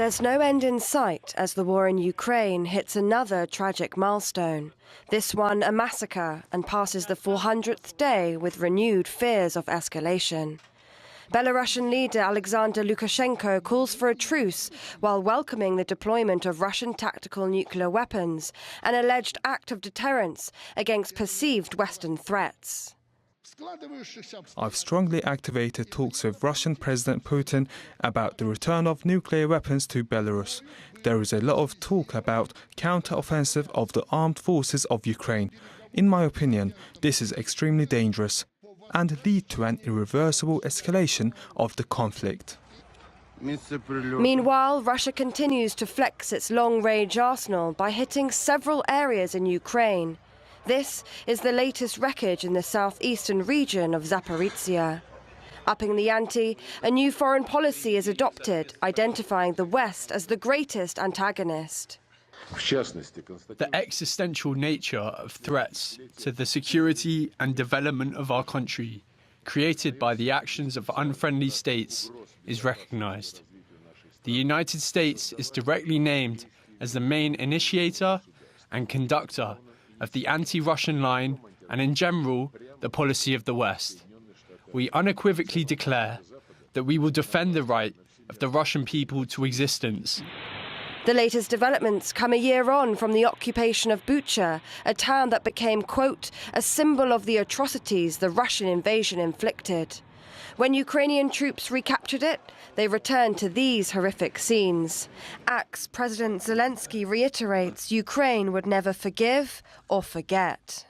There's no end in sight as the war in Ukraine hits another tragic milestone. This one a massacre and passes the 400th day with renewed fears of escalation. Belarusian leader Alexander Lukashenko calls for a truce while welcoming the deployment of Russian tactical nuclear weapons, an alleged act of deterrence against perceived Western threats. I've strongly activated talks with Russian President Putin about the return of nuclear weapons to Belarus. There is a lot of talk about counter-offensive of the armed forces of Ukraine. In my opinion, this is extremely dangerous and lead to an irreversible escalation of the conflict. Meanwhile, Russia continues to flex its long-range arsenal by hitting several areas in Ukraine. This is the latest wreckage in the southeastern region of Zaporizhia. Upping the ante, a new foreign policy is adopted, identifying the West as the greatest antagonist. The existential nature of threats to the security and development of our country, created by the actions of unfriendly states, is recognized. The United States is directly named as the main initiator and conductor of the anti-Russian line and, in general, the policy of the West. We unequivocally declare that we will defend the right of the Russian people to existence. The latest developments come a year on from the occupation of Bucha, a town that became, quote, a symbol of the atrocities the Russian invasion inflicted. When Ukrainian troops recaptured it, they returned to these horrific scenes. Acts President Zelensky reiterates Ukraine would never forgive or forget.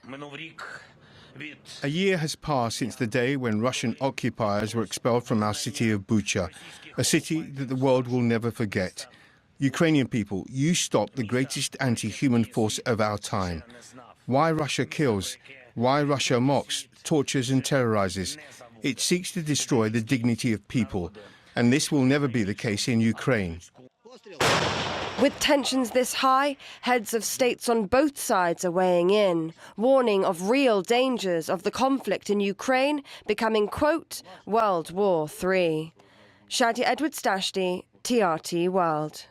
A year has passed since the day when Russian occupiers were expelled from our city of Bucha, a city that the world will never forget. Ukrainian people, you stopped the greatest anti-human force of our time. Why Russia kills? Why Russia mocks, tortures and terrorizes? It seeks to destroy the dignity of people, and this will never be the case in Ukraine. With tensions this high, heads of states on both sides are weighing in, warning of real dangers of the conflict in Ukraine becoming, quote, World War III. Shadia Edwards Dashti, TRT World.